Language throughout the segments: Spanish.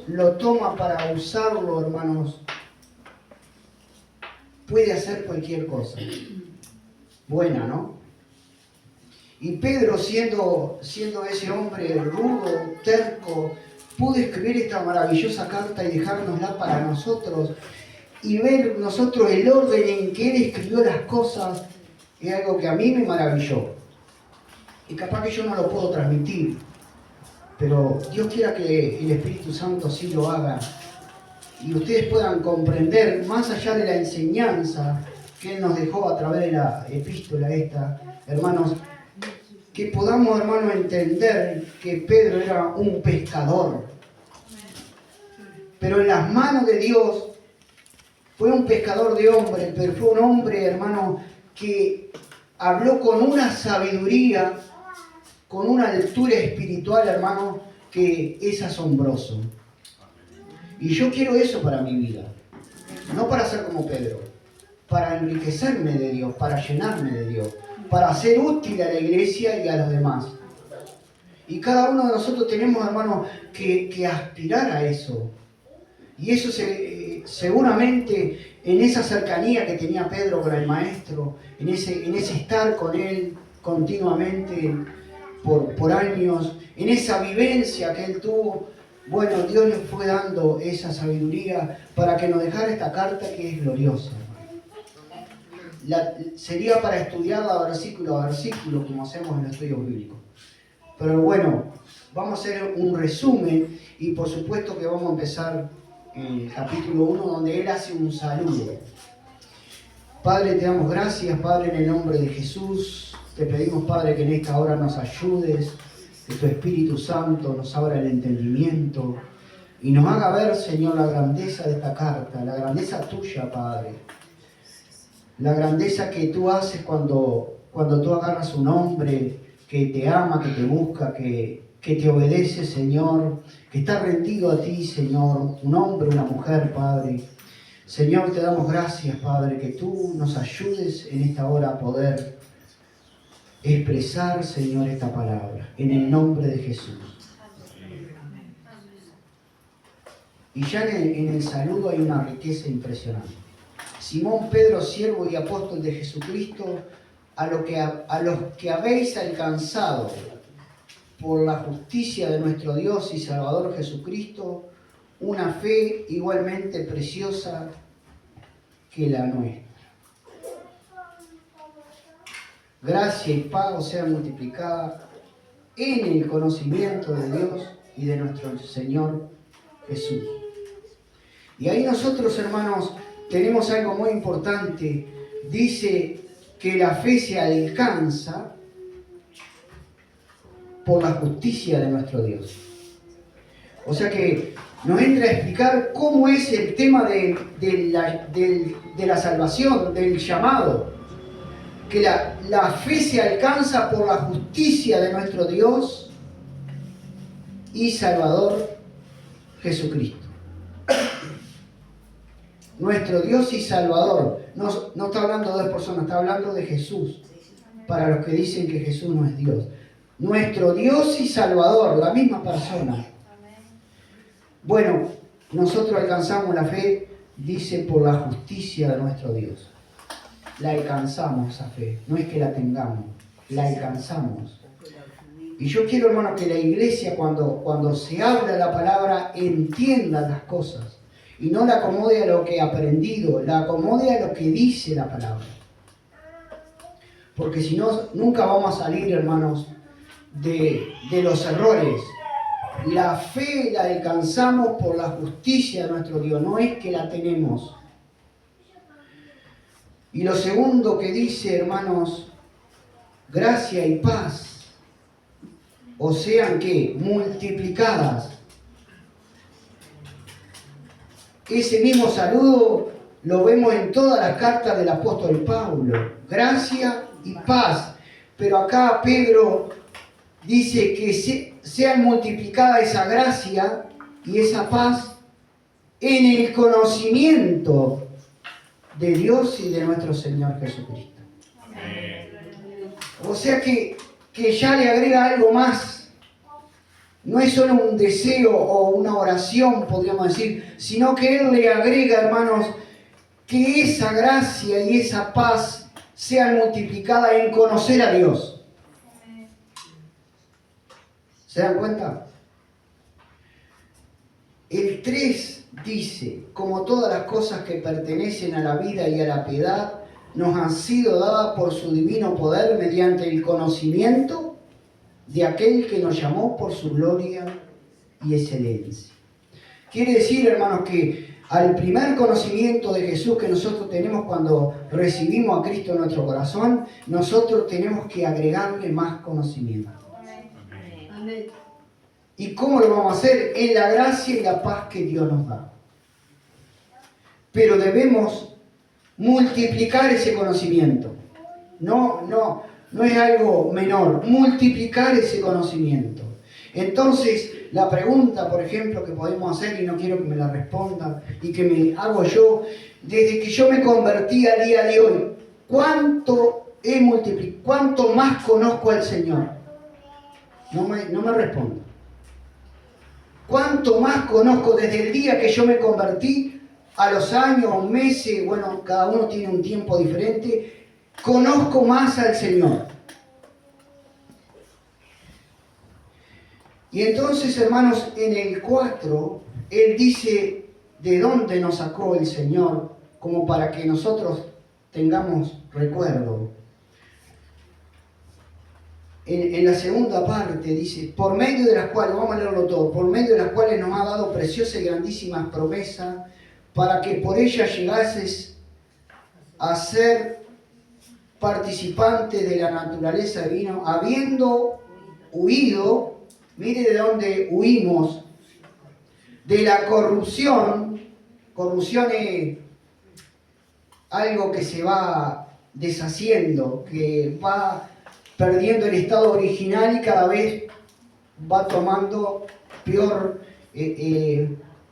Dios lo toma para usarlo, hermanos, puede hacer cualquier cosa. Buena, ¿no? Y Pedro, siendo ese hombre rudo, terco, pudo escribir esta maravillosa carta y dejárnosla para nosotros y ver nosotros el orden en que él escribió las cosas es algo que a mí me maravilló. Y capaz que yo no lo puedo transmitir, pero Dios quiera que el Espíritu Santo sí lo haga y ustedes puedan comprender, más allá de la enseñanza que Él nos dejó a través de la epístola esta, hermanos, que podamos, hermanos, entender que Pedro era un pescador. Pero en las manos de Dios fue un pescador de hombres, pero fue un hombre, hermano, que habló con una sabiduría, con una altura espiritual, hermano, que es asombroso. Y yo quiero eso para mi vida. No para ser como Pedro, para enriquecerme de Dios, para llenarme de Dios, para ser útil a la iglesia y a los demás. Y cada uno de nosotros tenemos, hermanos, que aspirar a eso. Y eso seguramente en esa cercanía que tenía Pedro con el Maestro, en ese estar con él continuamente por años, en esa vivencia que él tuvo, bueno, Dios le fue dando esa sabiduría para que nos dejara esta carta que es gloriosa. Sería para estudiarla versículo a versículo, como hacemos en los estudios bíblicos. Pero bueno, vamos a hacer un resumen y por supuesto que vamos a empezar en el capítulo 1, donde él hace un saludo. Padre, te damos gracias, Padre, en el nombre de Jesús. Te pedimos, Padre, que en esta hora nos ayudes, que tu Espíritu Santo nos abra el entendimiento y nos haga ver, Señor, la grandeza de esta carta, la grandeza tuya, Padre. La grandeza que tú haces cuando tú agarras un hombre que te ama, que te busca, que te obedece, Señor, que está rendido a ti, Señor, un hombre, una mujer, Padre. Señor, te damos gracias, Padre, que tú nos ayudes en esta hora a poder expresar, Señor, esta palabra, en el nombre de Jesús. Y ya en el saludo hay una riqueza impresionante. Simón Pedro, siervo y apóstol de Jesucristo, a los que habéis alcanzado por la justicia de nuestro Dios y Salvador Jesucristo, una fe igualmente preciosa que la nuestra. Gracia y pago sean multiplicadas en el conocimiento de Dios y de nuestro Señor Jesús. Y ahí nosotros, hermanos, tenemos algo muy importante. Dice que la fe se alcanza por la justicia de nuestro Dios. O sea que nos entra a explicar cómo es el tema de la salvación, del llamado. Que la fe se alcanza por la justicia de nuestro Dios y Salvador Jesucristo. Nuestro Dios y Salvador. No está hablando de dos personas, está hablando de Jesús. Para los que dicen que Jesús no es Dios. Nuestro Dios y Salvador, la misma persona. Bueno, nosotros alcanzamos la fe, dice, por la justicia de nuestro Dios. La alcanzamos esa fe, no es que la tengamos, la alcanzamos. Y yo quiero, hermano, que la iglesia cuando se habla la palabra entienda las cosas y no la acomode a lo que ha aprendido, la acomode a lo que dice la palabra. Porque si no, nunca vamos a salir, hermanos, de los errores. La fe la alcanzamos por la justicia de nuestro Dios, no es que la tenemos. Y lo segundo que dice, hermanos, gracia y paz, o sean que multiplicadas. Ese mismo saludo lo vemos en todas las cartas del apóstol Pablo, gracia y paz. Pero acá Pedro dice que sean multiplicada esa gracia y esa paz en el conocimiento de Dios y de nuestro Señor Jesucristo. O sea que ya le agrega algo más. no es solo un deseo o una oración, podríamos decir, sino que Él le agrega, hermanos, que esa gracia y esa paz sean multiplicadas en conocer a Dios. ¿Se dan cuenta? El 3 dice, como todas las cosas que pertenecen a la vida y a la piedad, nos han sido dadas por su divino poder mediante el conocimiento de aquel que nos llamó por su gloria y excelencia. Quiere decir, hermanos, que al primer conocimiento de Jesús que nosotros tenemos cuando recibimos a Cristo en nuestro corazón, nosotros tenemos que agregarle más conocimiento. Amén. ¿Y cómo lo vamos a hacer? En la gracia y la paz que Dios nos da. Pero debemos multiplicar ese conocimiento. No es algo menor. Multiplicar ese conocimiento. Entonces, la pregunta, por ejemplo, que podemos hacer, y no quiero que me la respondan, y que me hago yo, desde que yo me convertí al día de hoy, ¿cuánto más conozco al Señor? No me respondan. ¿Cuánto más conozco desde el día que yo me convertí, a los años, meses, bueno, cada uno tiene un tiempo diferente, conozco más al Señor? Y entonces, hermanos, en el 4, Él dice de dónde nos sacó el Señor, como para que nosotros tengamos recuerdo. En la segunda parte dice, por medio de las cuales, vamos a leerlo todo, por medio de las cuales nos ha dado preciosas y grandísimas promesas, para que por ellas llegases a ser participantes de la naturaleza divina, habiendo huido, mire de dónde huimos, de la corrupción. Corrupción es algo que se va deshaciendo, que va perdiendo el estado original y cada vez va tomando peor,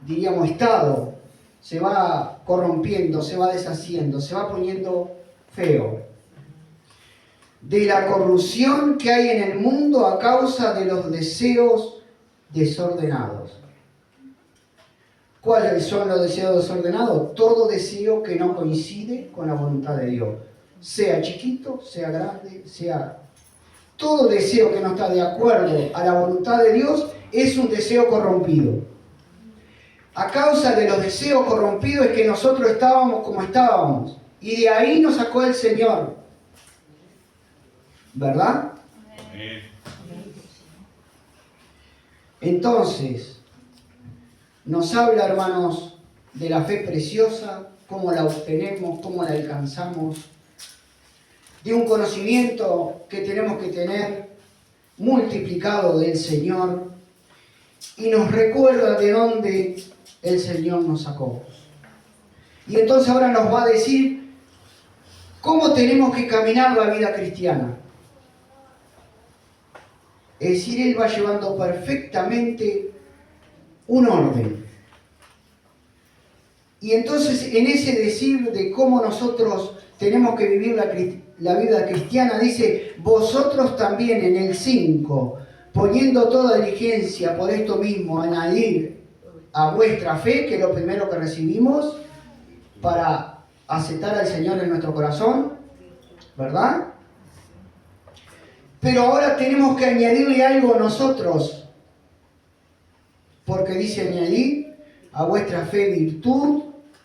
diríamos, estado. Se va corrompiendo, se va deshaciendo, se va poniendo feo. De la corrupción que hay en el mundo a causa de los deseos desordenados. ¿Cuáles son los deseos desordenados? Todo deseo que no coincide con la voluntad de Dios. Sea chiquito, sea grande, sea... Todo deseo que no está de acuerdo a la voluntad de Dios es un deseo corrompido. A causa de los deseos corrompidos es que nosotros estábamos como estábamos. Y de ahí nos sacó el Señor. ¿Verdad? Entonces, nos habla, hermanos, de la fe preciosa, cómo la obtenemos, cómo la alcanzamos, de un conocimiento que tenemos que tener multiplicado del Señor, y nos recuerda de dónde el Señor nos sacó. Y entonces ahora nos va a decir cómo tenemos que caminar la vida cristiana. Es decir, Él va llevando perfectamente un orden. Y entonces en ese decir de cómo nosotros tenemos que vivir la vida cristiana, dice, vosotros también en el 5, poniendo toda diligencia por esto mismo, añadir a vuestra fe, que es lo primero que recibimos para aceptar al Señor en nuestro corazón, ¿verdad? Pero ahora tenemos que añadirle algo nosotros, porque dice añadir a vuestra fe virtud,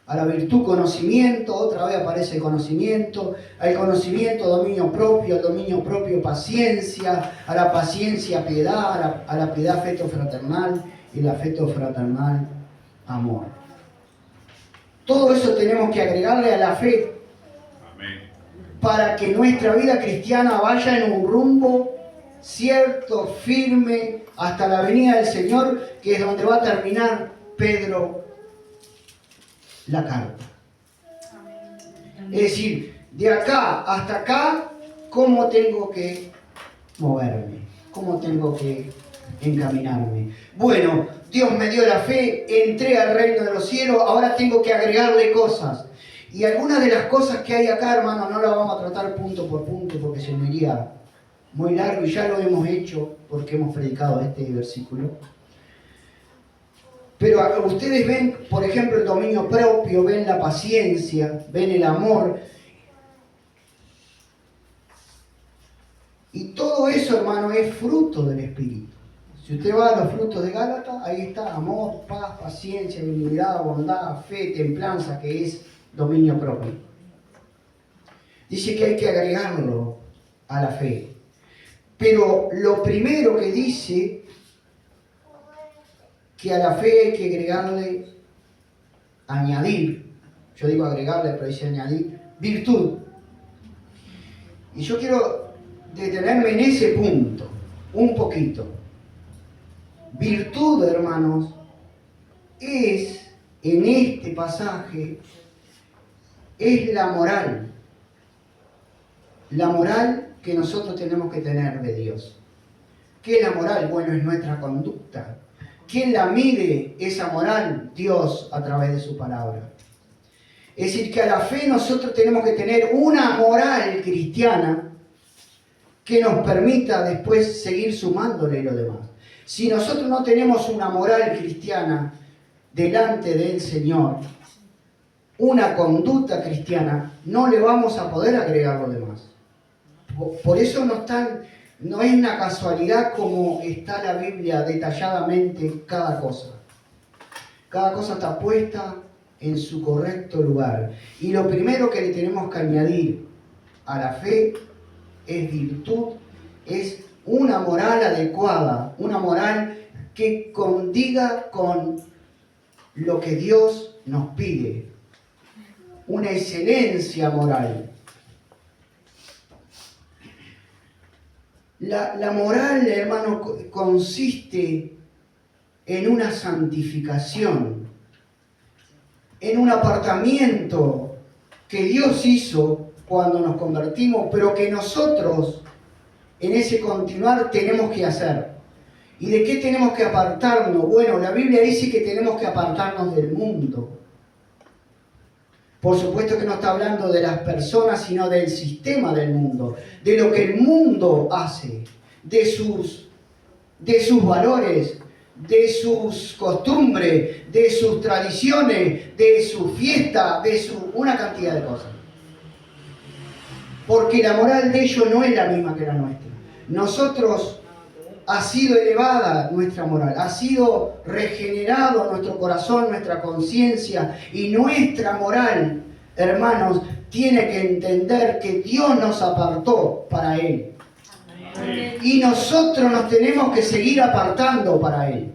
a la virtud conocimiento, otra vez aparece conocimiento, al conocimiento dominio propio, al dominio propio paciencia, a la paciencia piedad, a la piedad afecto fraternal, y el afecto fraternal amor. Todo eso tenemos que agregarle a la fe. Amén. Para que nuestra vida cristiana vaya en un rumbo cierto, firme, hasta la venida del Señor, que es donde va a terminar Pedro la carta. Amén. Es decir, de acá hasta acá, ¿cómo tengo que moverme? ¿Cómo tengo que encaminarme? Bueno, Dios me dio la fe, entré al reino de los cielos, ahora tengo que agregarle cosas. Y algunas de las cosas que hay acá, hermano, no las vamos a tratar punto por punto porque se me iría muy largo y ya lo hemos hecho porque hemos predicado este versículo. Pero ustedes ven, por ejemplo, el dominio propio, ven la paciencia, ven el amor. Y todo eso, hermano, es fruto del Espíritu. Si usted va a los frutos de Gálatas, ahí está amor, paz, paciencia, benignidad, bondad, fe, templanza, que es dominio propio. Dice que hay que agregarlo a la fe. Pero lo primero que dice, que a la fe hay que agregarle, añadir, yo digo agregarle, pero dice añadir, virtud. Y yo quiero detenerme en ese punto, un poquito. Virtud, hermanos, es, en este pasaje, es la moral. La moral que nosotros tenemos que tener de Dios. ¿Qué es la moral? Bueno, es nuestra conducta. ¿Quién la mide esa moral? Dios a través de su palabra. Es decir, que a la fe nosotros tenemos que tener una moral cristiana que nos permita después seguir sumándole lo demás. Si nosotros no tenemos una moral cristiana delante del Señor, una conducta cristiana, no le vamos a poder agregar lo demás. Por eso no es una casualidad como está la Biblia detalladamente cada cosa. Cada cosa está puesta en su correcto lugar. Y lo primero que le tenemos que añadir a la fe es virtud, es una moral adecuada, una moral que condiga con lo que Dios nos pide, una excelencia moral. La moral, hermano, consiste en una santificación, en un apartamiento que Dios hizo cuando nos convertimos, pero que nosotros en ese continuar tenemos que hacer. ¿Y de qué tenemos que apartarnos? Bueno, la Biblia dice que tenemos que apartarnos del mundo. Por supuesto que no está hablando de las personas, sino del sistema del mundo, de lo que el mundo hace, de sus valores, de sus costumbres, de sus tradiciones, de su fiesta, una cantidad de cosas. Porque la moral de ellos no es la misma que la nuestra. Nosotros ha sido elevada nuestra moral, ha sido regenerado nuestro corazón, nuestra conciencia, y nuestra moral, hermanos, tiene que entender que Dios nos apartó para Él. Amén. Y nosotros nos tenemos que seguir apartando para Él.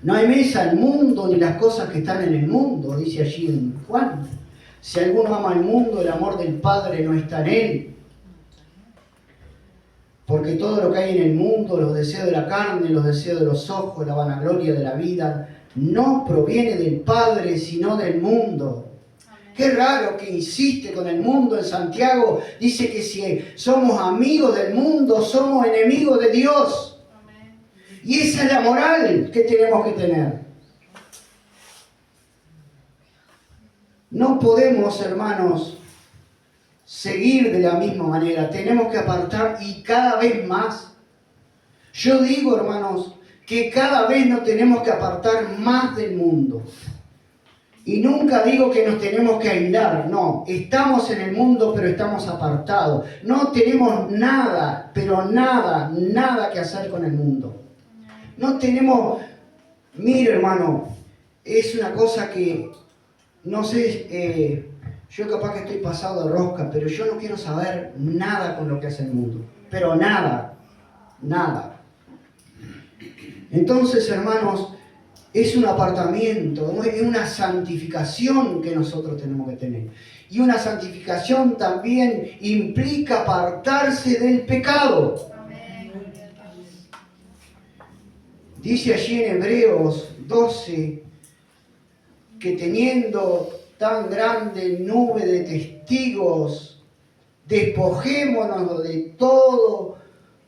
No hay mesa al mundo ni las cosas que están en el mundo, dice allí en Juan. Si alguno ama al mundo, el amor del Padre no está en él. Porque todo lo que hay en el mundo, los deseos de la carne, los deseos de los ojos, la vanagloria de la vida, no proviene del Padre, sino del mundo. Amén. Qué raro que insiste con el mundo en Santiago. Dice que si somos amigos del mundo, somos enemigos de Dios. Amén. Y esa es la moral que tenemos que tener. No podemos, hermanos, seguir de la misma manera. Tenemos que apartar y cada vez más. Yo digo, hermanos, que cada vez nos tenemos que apartar más del mundo. Y nunca digo que nos tenemos que aislar, no. Estamos en el mundo, pero estamos apartados. No tenemos nada, pero nada que hacer con el mundo. No tenemos... Mire, hermano, es una cosa que... No sé, yo capaz que estoy pasado de rosca, pero yo no quiero saber nada con lo que hace el mundo. Pero nada. Entonces, hermanos, es un apartamiento, es una santificación que nosotros tenemos que tener. Y una santificación también implica apartarse del pecado. Dice allí en Hebreos 12, que teniendo tan grande nube de testigos, despojémonos de todo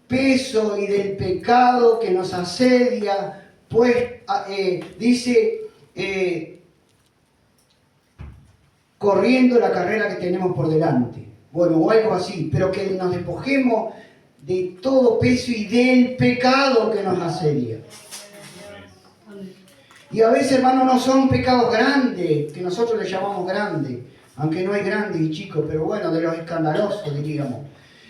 peso y del pecado que nos asedia, pues dice, corriendo la carrera que tenemos por delante. Bueno, o algo así, pero que nos despojemos de todo peso y del pecado que nos asedia. Y a veces, hermano, no son pecados grandes, que nosotros le llamamos grandes, aunque no hay grandes y chicos, pero bueno, de los escandalosos, diríamos.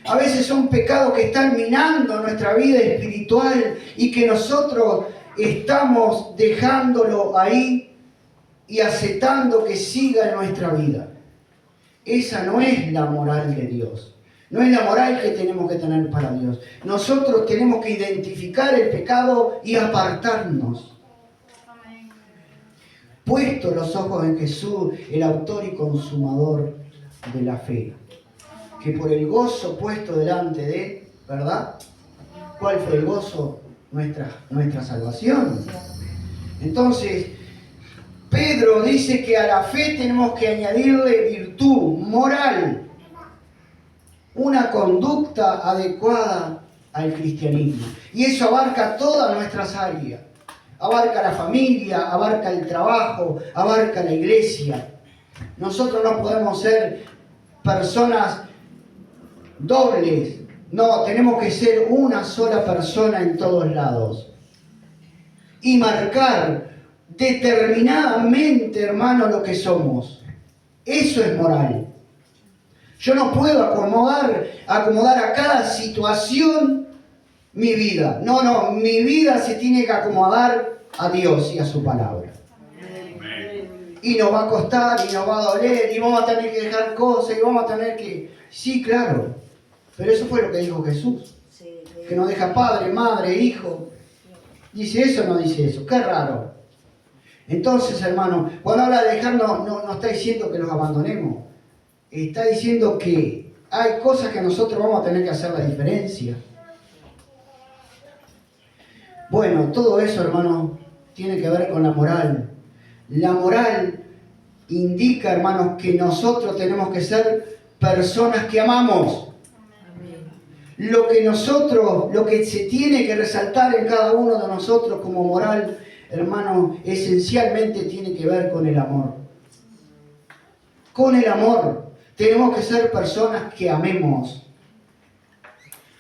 A veces son pecados que están minando nuestra vida espiritual y que nosotros estamos dejándolo ahí y aceptando que siga en nuestra vida. Esa no es la moral de Dios. No es la moral que tenemos que tener para Dios. Nosotros tenemos que identificar el pecado y apartarnos. Puesto los ojos en Jesús, el autor y consumador de la fe, que por el gozo puesto delante de él, ¿verdad? ¿Cuál fue el gozo? Nuestra salvación. Entonces, Pedro dice que a la fe tenemos que añadirle virtud, moral, una conducta adecuada al cristianismo. Y eso abarca todas nuestras áreas. Abarca la familia, abarca el trabajo, abarca la iglesia. Nosotros no podemos ser personas dobles. No, tenemos que ser una sola persona en todos lados. Y marcar determinadamente, hermano, lo que somos. Eso es moral. Yo no puedo acomodar a cada situación mi vida. No, mi vida se tiene que acomodar a Dios y a su palabra. Y nos va a costar, y nos va a doler, y vamos a tener que dejar cosas, y vamos a tener que... Sí, claro. Pero eso fue lo que dijo Jesús. Que nos deja padre, madre, hijo. ¿Dice eso o no dice eso? Qué raro. Entonces, hermano, cuando habla de dejar, no está diciendo que los abandonemos. Está diciendo que hay cosas que nosotros vamos a tener que hacer la diferencia. Bueno, todo eso, hermano, tiene que ver con la moral. La moral indica, hermanos, que nosotros tenemos que ser personas que amamos. Lo que se tiene que resaltar en cada uno de nosotros como moral, hermano, esencialmente tiene que ver con el amor. Con el amor. Tenemos que ser personas que amemos.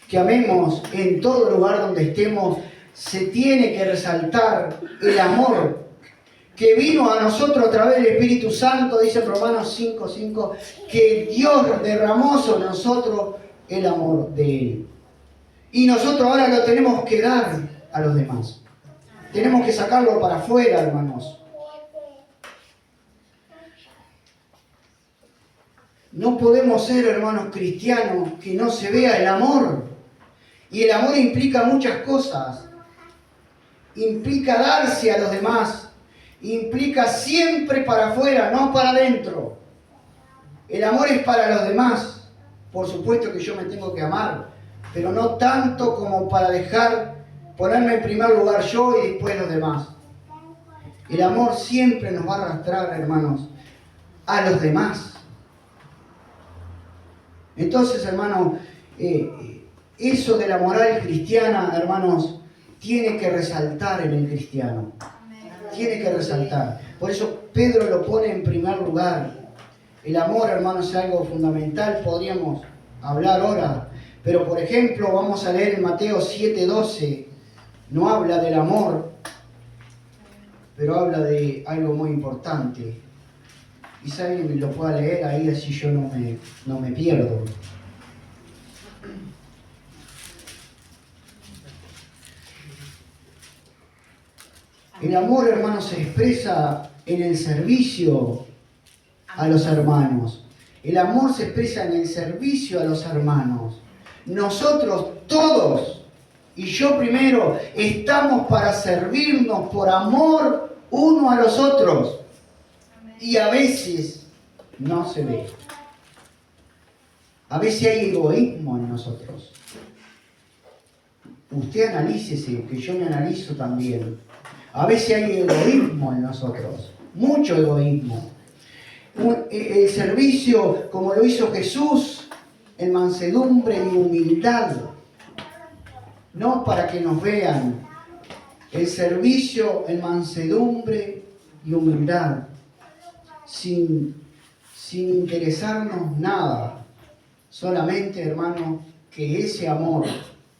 Que amemos en todo lugar donde estemos. Se tiene que resaltar el amor que vino a nosotros a través del Espíritu Santo, dice Romanos 5:5, que Dios derramó sobre nosotros el amor de Él. Y nosotros ahora lo tenemos que dar a los demás. Tenemos que sacarlo para afuera, hermanos. No podemos ser, hermanos, cristianos que no se vea el amor. Y el amor implica muchas cosas. Implica darse a los demás. Implica siempre para afuera, no para adentro. El amor es para los demás. Por supuesto que yo me tengo que amar, pero no tanto como para ponerme en primer lugar yo y después los demás. El amor siempre nos va a arrastrar, hermanos, a los demás. Entonces, hermanos, eso de la moral cristiana, hermanos, tiene que resaltar en el cristiano. Tiene que resaltar. Por eso Pedro lo pone en primer lugar. El amor, hermanos, es algo fundamental. Podríamos hablar ahora. Pero, por ejemplo, vamos a leer en Mateo 7:12. No habla del amor, pero habla de algo muy importante. Y si alguien lo pueda leer ahí, así yo no me pierdo. El amor, hermanos, se expresa en el servicio a los hermanos. El amor se expresa en el servicio a los hermanos. Nosotros todos, y yo primero, estamos para servirnos por amor uno a los otros. Y a veces no se ve. A veces hay egoísmo en nosotros. Usted analícese, que yo me analizo también. A veces hay egoísmo en nosotros, mucho egoísmo. El servicio, como lo hizo Jesús, en mansedumbre y humildad, no para que nos vean. El servicio en mansedumbre y humildad, sin interesarnos nada. solamente, hermano, que ese amor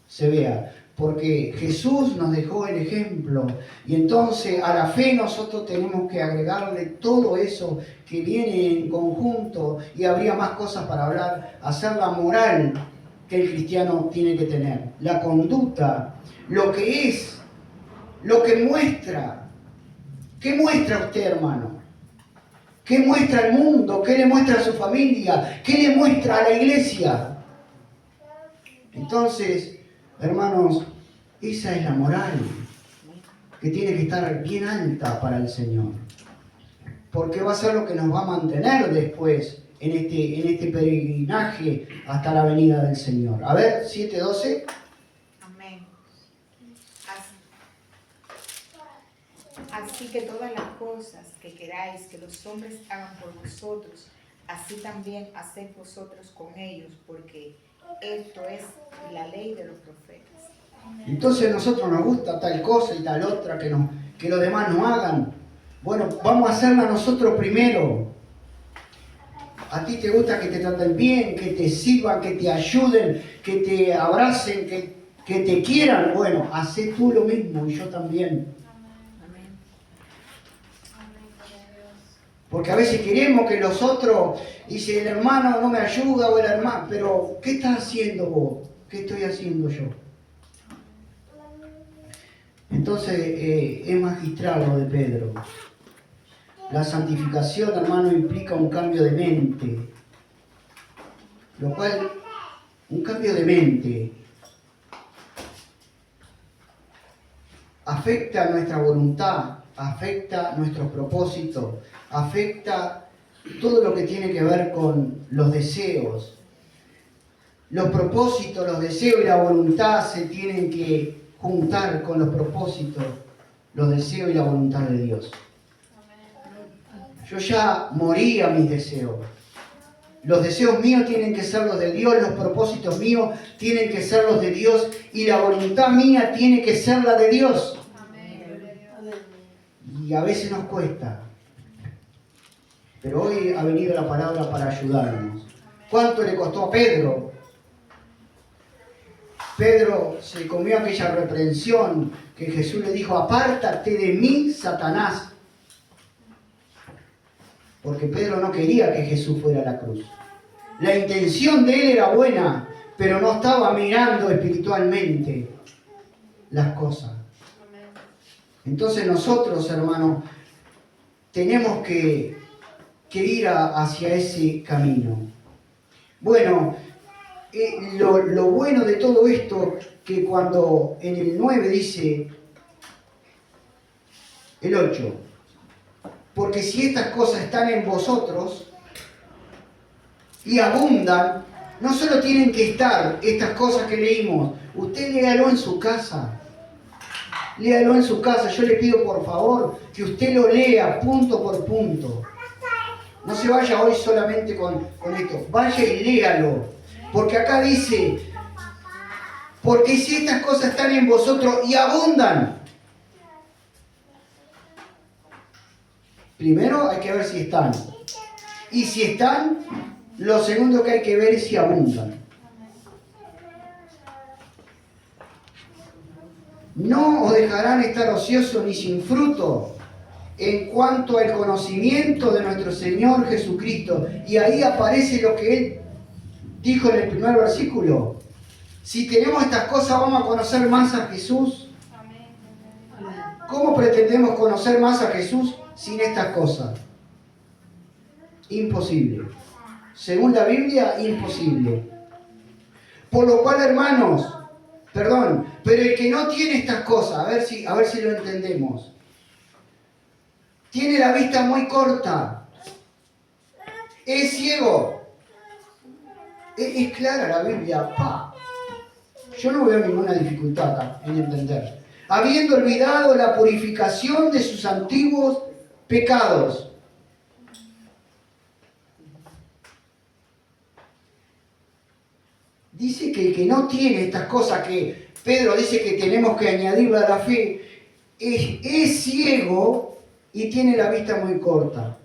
se vea. Porque Jesús nos dejó el ejemplo y entonces a la fe nosotros tenemos que agregarle todo eso que viene en conjunto y habría más cosas para hablar, hacer la moral que el cristiano tiene que tener, la conducta, lo que es, lo que muestra. ¿Qué muestra usted, hermano? ¿Qué muestra al mundo? ¿Qué le muestra a su familia? ¿Qué le muestra a la iglesia? Entonces, hermanos, esa es la moral que tiene que estar bien alta para el Señor. Porque va a ser lo que nos va a mantener después en este peregrinaje hasta la venida del Señor. A ver, 7:12. Amén. Así que todas las cosas que queráis que los hombres hagan por vosotros, así también haced vosotros con ellos, porque esto es la ley de los profetas. Entonces a nosotros nos gusta tal cosa y tal otra que los demás no hagan. Bueno, vamos a hacerla nosotros primero. A ti te gusta que te traten bien, que te sirvan, que te ayuden, que te abracen, que te quieran. Bueno, hacé tú lo mismo y yo también. Porque a veces queremos que los otros, y si el hermano no me ayuda o el hermano, pero ¿qué estás haciendo vos? ¿Qué estoy haciendo yo? Entonces es magistral lo de Pedro. La santificación, hermano, implica un cambio de mente. Lo cual, un cambio de mente afecta nuestra voluntad, afecta nuestros propósitos, afecta todo lo que tiene que ver con los deseos. Los propósitos, los deseos y la voluntad se tienen que juntar con los propósitos, los deseos y la voluntad de Dios. Yo ya morí a mis deseos. Los deseos míos tienen que ser los de Dios, los propósitos míos tienen que ser los de Dios y la voluntad mía tiene que ser la de Dios. Y a veces nos cuesta. Pero hoy ha venido la palabra para ayudarnos. ¿Cuánto le costó a Pedro? Pedro se comió aquella reprensión que Jesús le dijo: apártate de mí, Satanás. Porque Pedro no quería que Jesús fuera a la cruz. La intención de él era buena, pero no estaba mirando espiritualmente las cosas. Entonces nosotros, hermanos, tenemos que ir hacia ese camino. Bueno, lo bueno de todo esto, que cuando en el 9 dice, el 8, porque si estas cosas están en vosotros y abundan, no solo tienen que estar estas cosas que leímos, usted léalo en su casa. Léalo en su casa. Yo le pido por favor que usted lo lea punto por punto. No se vaya hoy solamente con esto. Vaya y léalo. Porque acá dice, porque si estas cosas están en vosotros y abundan. Primero hay que ver si están. Y si están, lo segundo que hay que ver es si abundan. No os dejarán estar ociosos ni sin fruto en cuanto al conocimiento de nuestro Señor Jesucristo. Y ahí aparece lo que Él dijo en el primer versículo. Si tenemos estas cosas, vamos a conocer más a Jesús. ¿Cómo pretendemos conocer más a Jesús sin estas cosas? Imposible. Según la Biblia, imposible. Por lo cual, hermanos, pero el que no tiene estas cosas, a ver si lo entendemos, tiene la vista muy corta, es ciego. Es clara la Biblia. Yo no veo ninguna dificultad acá en entender. Habiendo olvidado la purificación de sus antiguos pecados. Dice que el que no tiene estas cosas que Pedro dice que tenemos que añadirle a la fe, es ciego y tiene la vista muy corta.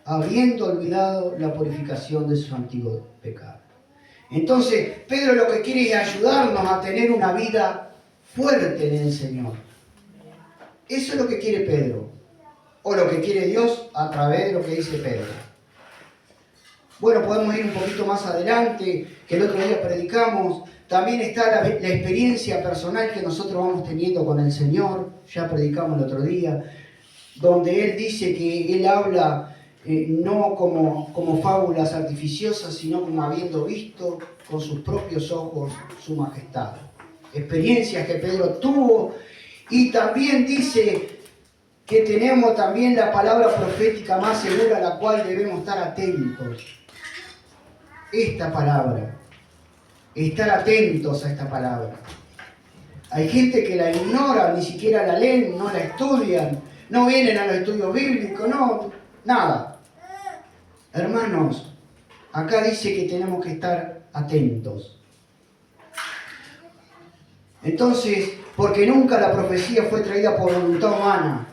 habiendo olvidado la purificación de su antiguo pecado. Entonces, Pedro lo que quiere es ayudarnos a tener una vida fuerte en el Señor. Eso es lo que quiere Pedro, o lo que quiere Dios a través de lo que dice Pedro. Bueno, podemos ir un poquito más adelante, que el otro día predicamos. También está la experiencia personal que nosotros vamos teniendo con el Señor, ya predicamos el otro día, donde Él dice que Él habla no como fábulas artificiosas, sino como habiendo visto con sus propios ojos su majestad. Experiencias que Pedro tuvo, y también dice que tenemos también la palabra profética más segura a la cual debemos estar atentos. Esta palabra, estar atentos a esta palabra. Hay gente que la ignora, ni siquiera la leen, no la estudian, no vienen a los estudios bíblicos, no, nada. Hermanos, acá dice que tenemos que estar atentos. Entonces, porque nunca la profecía fue traída por voluntad humana,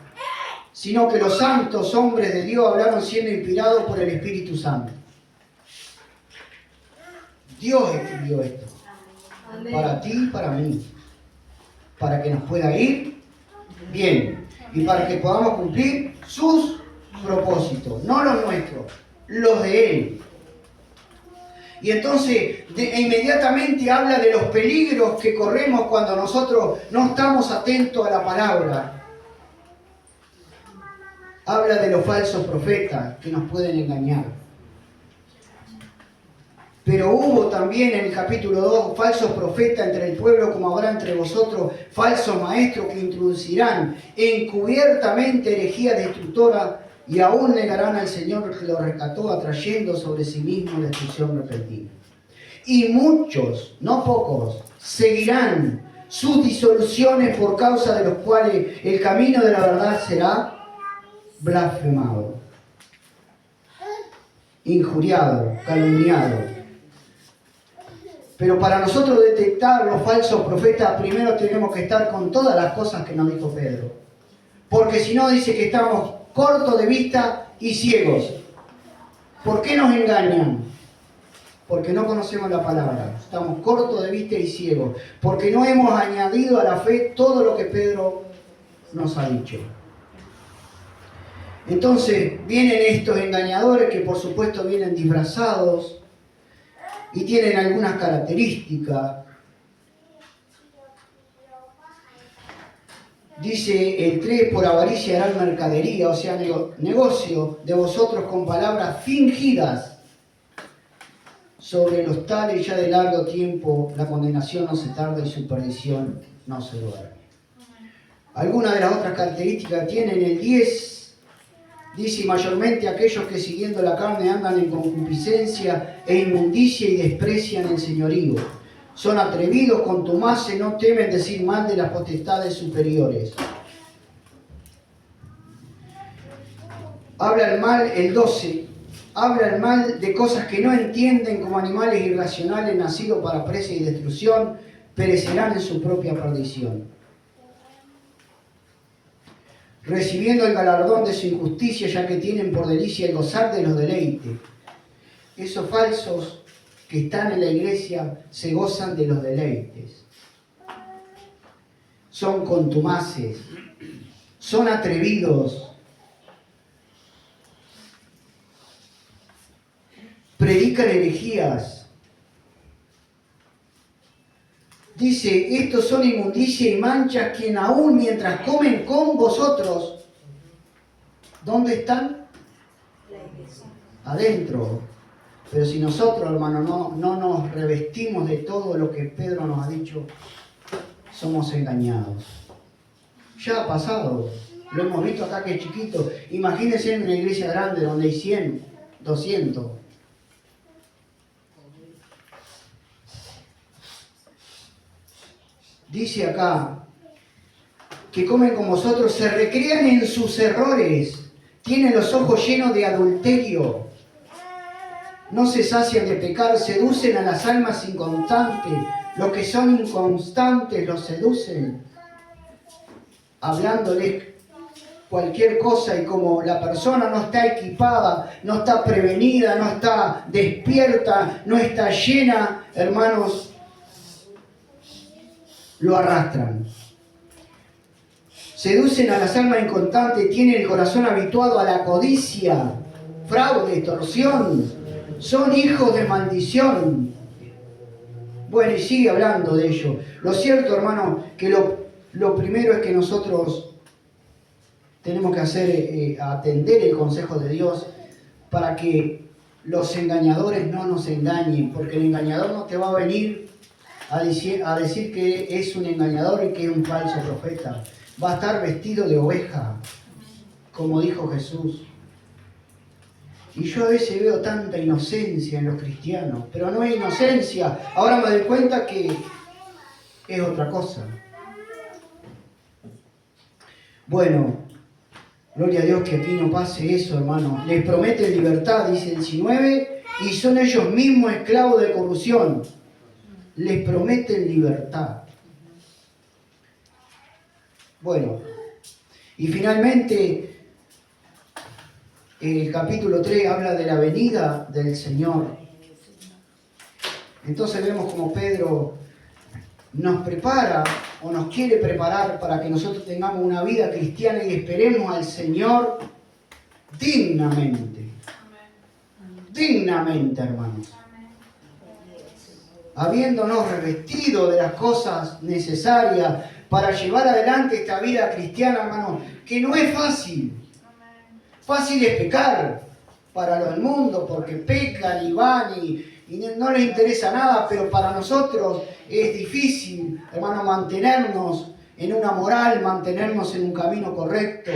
sino que los santos hombres de Dios hablaron siendo inspirados por el Espíritu Santo. Dios escribió esto, para ti y para mí, para que nos pueda ir bien y para que podamos cumplir sus propósitos, no los nuestros, los de Él. Y entonces inmediatamente habla de los peligros que corremos cuando nosotros no estamos atentos a la palabra. Habla de los falsos profetas que nos pueden engañar. Pero hubo también en el capítulo 2 falsos profetas entre el pueblo, como habrá entre vosotros falsos maestros que introducirán encubiertamente herejía destructora y aún negarán al Señor que lo rescató, atrayendo sobre sí mismo la destrucción repentina. Y muchos, no pocos, seguirán sus disoluciones, por causa de los cuales el camino de la verdad será blasfemado, injuriado, calumniado. Pero para nosotros detectar los falsos profetas, primero tenemos que estar con todas las cosas que nos dijo Pedro. Porque si no, dice que estamos cortos de vista y ciegos. ¿Por qué nos engañan? Porque no conocemos la palabra. Estamos cortos de vista y ciegos. Porque no hemos añadido a la fe todo lo que Pedro nos ha dicho. Entonces vienen estos engañadores que por supuesto vienen disfrazados y tienen algunas características. Dice el 3, por avaricia harán mercadería, o sea, negocio de vosotros con palabras fingidas. Sobre los tales ya de largo tiempo la condenación no se tarda y su perdición no se duerme. Algunas de las otras características que tienen el 10, dice, mayormente aquellos que siguiendo la carne andan en concupiscencia e inmundicia y desprecian el señorío. Son atrevidos, contumaces, no temen decir mal de las potestades superiores. Habla el mal, el 12, habla el mal de cosas que no entienden, como animales irracionales nacidos para presa y destrucción, perecerán en su propia perdición. Recibiendo el galardón de su injusticia, ya que tienen por delicia el gozar de los deleites. Esos falsos que están en la iglesia se gozan de los deleites. Son contumaces, son atrevidos, predican herejías. Dice, estos son inmundicia y manchas, quien aún mientras comen con vosotros, ¿dónde están? Adentro. Pero si nosotros, hermano, no nos revestimos de todo lo que Pedro nos ha dicho, somos engañados. Ya ha pasado, lo hemos visto acá que es chiquito. Imagínense en una iglesia grande donde hay 100, 200. Dice acá que comen con vosotros, se recrean en sus errores, tienen los ojos llenos de adulterio, no se sacian de pecar, seducen a las almas inconstantes, los que son inconstantes los seducen, hablándoles cualquier cosa y como la persona no está equipada, no está prevenida, no está despierta, no está llena, hermanos, lo arrastran. Seducen a las almas inconstantes, tienen el corazón habituado a la codicia, fraude, extorsión, son hijos de maldición. Bueno, y sigue hablando de ello. Lo cierto, hermano, que lo primero es que nosotros tenemos que hacer, atender el consejo de Dios para que los engañadores no nos engañen, porque el engañador no te va a venir a decir que es un engañador y que es un falso profeta. Va a estar vestido de oveja, como dijo Jesús. Y yo a veces veo tanta inocencia en los cristianos, pero no es inocencia. Ahora me doy cuenta que es otra cosa. Bueno, gloria a Dios que aquí no pase eso, hermano. Les prometen libertad, dice el 19, y son ellos mismos esclavos de corrupción. Les prometen libertad. Bueno, y finalmente el capítulo 3 habla de la venida del Señor. Entonces vemos como Pedro nos prepara o nos quiere preparar para que nosotros tengamos una vida cristiana y esperemos al Señor dignamente. Dignamente, hermanos. Habiéndonos revestido de las cosas necesarias para llevar adelante esta vida cristiana, hermanos, que no es fácil. Fácil es pecar para los del mundo, porque pecan y van y no les interesa nada, pero para nosotros es difícil, hermano, mantenernos en una moral, mantenernos en un camino correcto.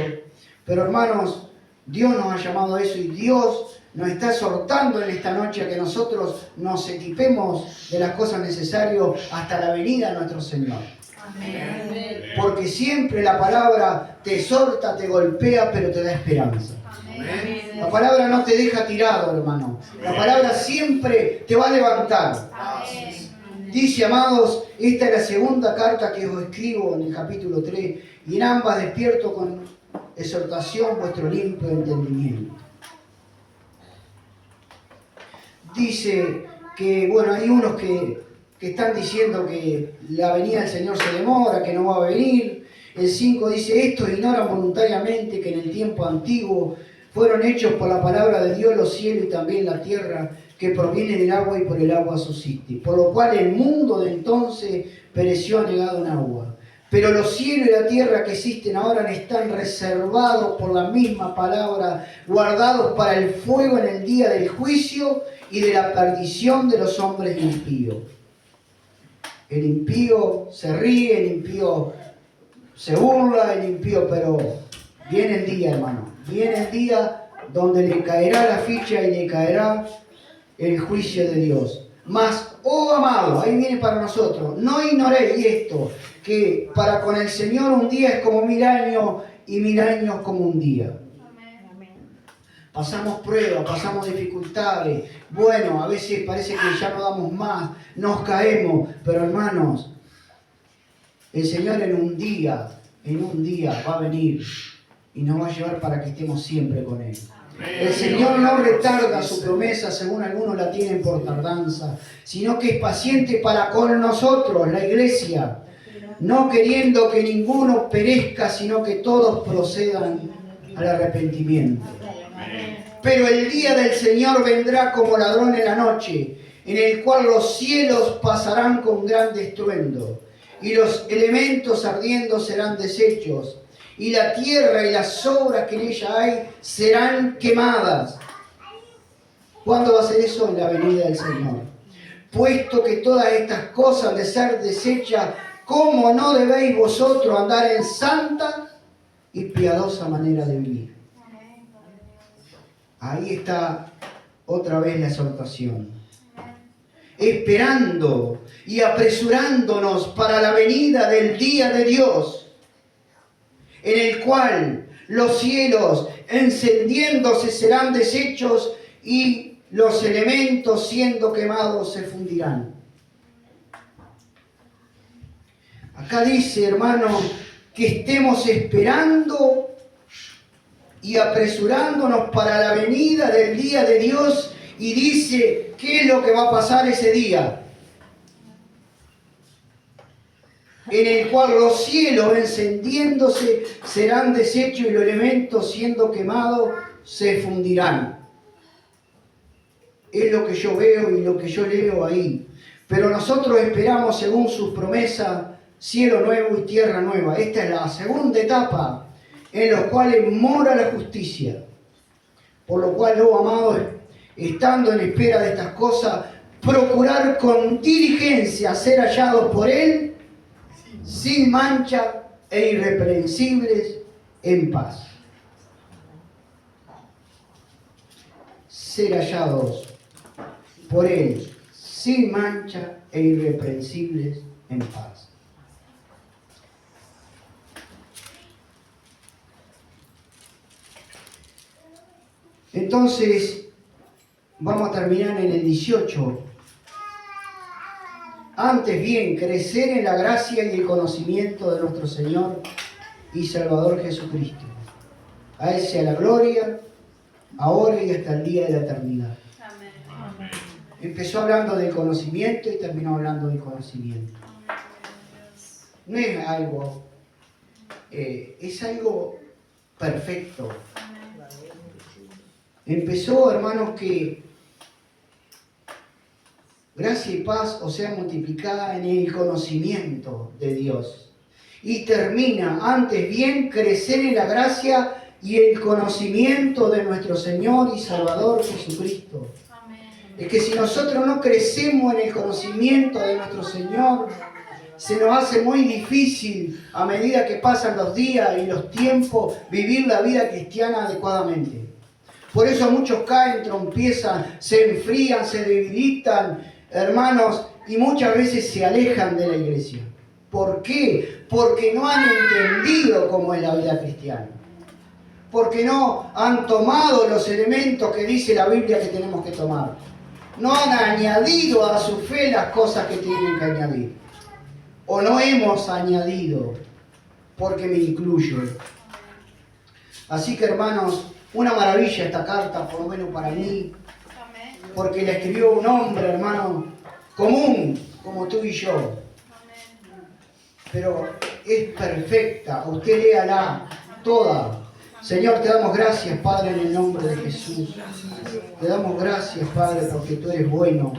Pero, hermanos, Dios nos ha llamado a eso y Dios nos está exhortando en esta noche a que nosotros nos equipemos de las cosas necesarias hasta la venida de nuestro Señor. Amén. Porque siempre la palabra te exhorta, te golpea, pero te da esperanza. Amén. La palabra no te deja tirado, hermano. La palabra siempre te va a levantar. Amén. Dice, amados, esta es la segunda carta que os escribo en el capítulo 3, y en ambas despierto con exhortación vuestro limpio entendimiento. Dice que, bueno, hay unos que están diciendo que la venida del Señor se demora, que no va a venir. El 5 dice, estos ignoran voluntariamente que en el tiempo antiguo fueron hechos por la palabra de Dios los cielos y también la tierra, que proviene del agua y por el agua subsiste. Por lo cual el mundo de entonces pereció anegado en agua. Pero los cielos y la tierra que existen ahora están reservados por la misma palabra, guardados para el fuego en el día del juicio y de la perdición de los hombres impíos. El impío se ríe, el impío se burla, el impío, pero viene el día, hermano. Viene el día donde le caerá la ficha y le caerá el juicio de Dios. Mas, oh amado, ahí viene para nosotros, no ignoréis esto, que para con el Señor un día es como 1000 años y 1000 años como un día. Pasamos pruebas, pasamos dificultades. Bueno, a veces parece que ya no damos más, nos caemos. Pero hermanos, el Señor en un día va a venir y nos va a llevar para que estemos siempre con Él. El Señor no retarda su promesa, según algunos la tienen por tardanza, sino que es paciente para con nosotros, la iglesia, no queriendo que ninguno perezca, sino que todos procedan al arrepentimiento. Pero el día del Señor vendrá como ladrón en la noche, en el cual los cielos pasarán con gran estruendo, y los elementos ardiendo serán deshechos, y la tierra y las obras que en ella hay serán quemadas. ¿Cuándo va a ser eso? En la venida del Señor. Puesto que todas estas cosas de ser deshechas, ¿cómo no debéis vosotros andar en santa y piadosa manera de vivir? Ahí está otra vez la exhortación. Esperando y apresurándonos para la venida del día de Dios, en el cual los cielos encendiéndose serán deshechos y los elementos siendo quemados se fundirán. Acá dice, hermano, que estemos esperando y apresurándonos para la venida del día de Dios, y dice, ¿qué es lo que va a pasar ese día? En el cual los cielos encendiéndose serán deshechos y los elementos siendo quemados se fundirán. Es lo que yo veo y lo que yo leo ahí. Pero nosotros esperamos, según sus promesas, cielo nuevo y tierra nueva. Esta es la segunda etapa en la cual mora la justicia. Por lo cual, oh amados, estando en espera de estas cosas, procurar con diligencia ser hallados por Él, sin mancha e irreprensibles en paz. Ser hallados por Él, sin mancha e irreprensibles en paz. Entonces, vamos a terminar en el 18. Antes bien, crecer en la gracia y el conocimiento de nuestro Señor y Salvador Jesucristo. A Él sea la gloria, ahora y hasta el día de la eternidad. Amén. Empezó hablando del conocimiento y terminó hablando del conocimiento. No es algo, es algo perfecto. Empezó, hermanos, que gracia y paz os sea multiplicada en el conocimiento de Dios. Y termina, antes bien, crecer en la gracia y el conocimiento de nuestro Señor y Salvador Jesucristo. Amén. Es que si nosotros no crecemos en el conocimiento de nuestro Señor, se nos hace muy difícil, a medida que pasan los días y los tiempos, vivir la vida cristiana adecuadamente. Por eso muchos caen, trompiezan, se enfrían, se debilitan, hermanos, y muchas veces se alejan de la iglesia. ¿Por qué? Porque no han entendido cómo es la vida cristiana. Porque no han tomado los elementos que dice la Biblia que tenemos que tomar. No han añadido a su fe las cosas que tienen que añadir. O no hemos añadido, porque me incluyo. Así que, hermanos, una maravilla esta carta, por lo menos para mí, porque la escribió un hombre, hermano, común, como tú y yo. Pero es perfecta, usted léala toda. Señor, te damos gracias, Padre, en el nombre de Jesús. Te damos gracias, Padre, porque tú eres bueno.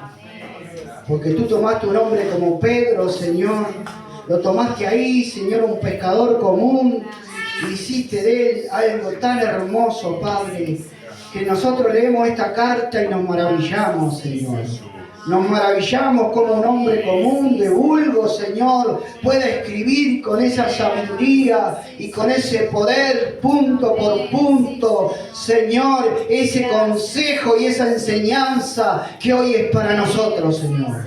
Porque tú tomaste un hombre como Pedro, Señor. Lo tomaste ahí, Señor, un pescador común. Hiciste de él algo tan hermoso, Padre, que nosotros leemos esta carta y nos maravillamos, Señor. Nos maravillamos como un hombre común, de vulgo, Señor, pueda escribir con esa sabiduría y con ese poder, punto por punto, Señor, ese consejo y esa enseñanza que hoy es para nosotros, Señor.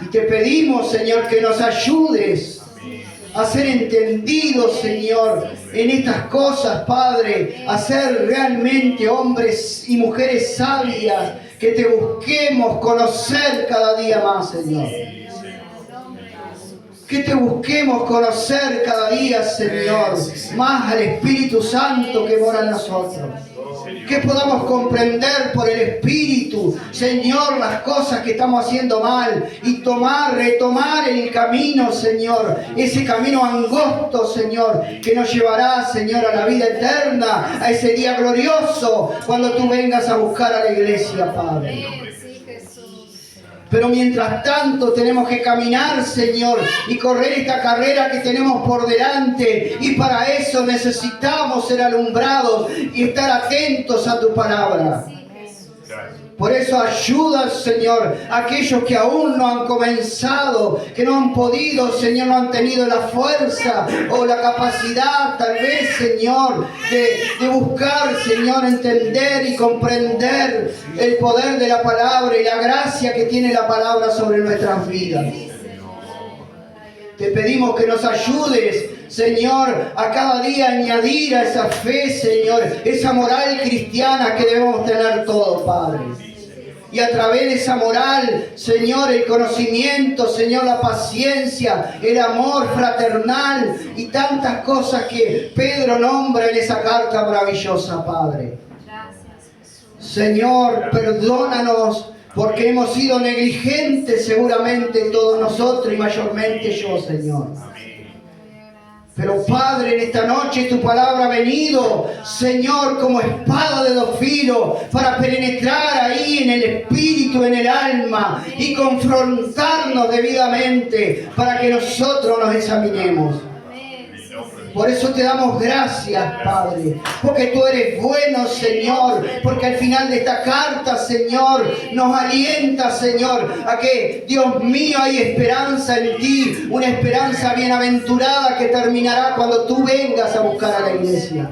Y te pedimos, Señor, que nos ayudes a ser entendidos, Señor, en estas cosas, Padre, a ser realmente hombres y mujeres sabias, que te busquemos conocer cada día más, Señor. Que te busquemos conocer cada día, Señor, más al Espíritu Santo que mora en nosotros. Que podamos comprender por el Espíritu, Señor, las cosas que estamos haciendo mal y retomar el camino, Señor, ese camino angosto, Señor, que nos llevará, Señor, a la vida eterna, a ese día glorioso, cuando tú vengas a buscar a la iglesia, Padre. Pero mientras tanto tenemos que caminar, Señor, y correr esta carrera que tenemos por delante. Y para eso necesitamos ser alumbrados y estar atentos a tu palabra. Por eso ayuda, Señor, a aquellos que aún no han comenzado, que no han podido, Señor, no han tenido la fuerza o la capacidad, tal vez, Señor, de buscar, Señor, entender y comprender el poder de la palabra y la gracia que tiene la palabra sobre nuestras vidas. Te pedimos que nos ayudes, Señor, a cada día añadir a esa fe, Señor, esa moral cristiana que debemos tener todos, Padre. Y a través de esa moral, Señor, el conocimiento, Señor, la paciencia, el amor fraternal y tantas cosas que Pedro nombra en esa carta maravillosa, Padre. Señor, perdónanos porque hemos sido negligentes seguramente todos nosotros y mayormente yo, Señor. Pero Padre, en esta noche tu palabra ha venido, Señor, como espada de dos filos, para penetrar ahí en el espíritu, en el alma y confrontarnos debidamente para que nosotros nos examinemos. Por eso te damos gracias, Padre, porque tú eres bueno, Señor, porque al final de esta carta, Señor, nos alienta, Señor, a que, Dios mío, hay esperanza en ti, una esperanza bienaventurada que terminará cuando tú vengas a buscar a la iglesia.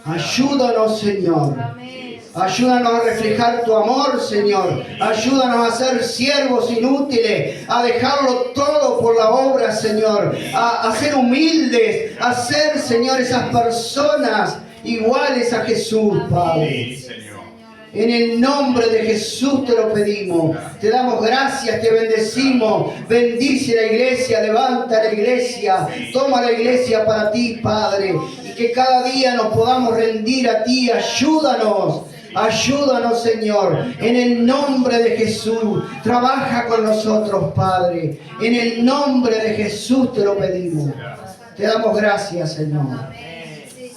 Ayúdanos, Señor. Ayúdanos a reflejar tu amor, Señor. Ayúdanos a ser siervos inútiles, a dejarlo todo por la obra, Señor. A ser humildes, a ser, Señor, esas personas iguales a Jesús, Padre. En el nombre de Jesús te lo pedimos. Te damos gracias, te bendecimos. Bendice la iglesia, levanta la iglesia. Toma la iglesia para ti, Padre. Y que cada día nos podamos rendir a ti. Ayúdanos. Ayúdanos, Señor, en el nombre de Jesús. Trabaja con nosotros, Padre. En el nombre de Jesús te lo pedimos. Te damos gracias, Señor.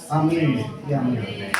Amén y amén.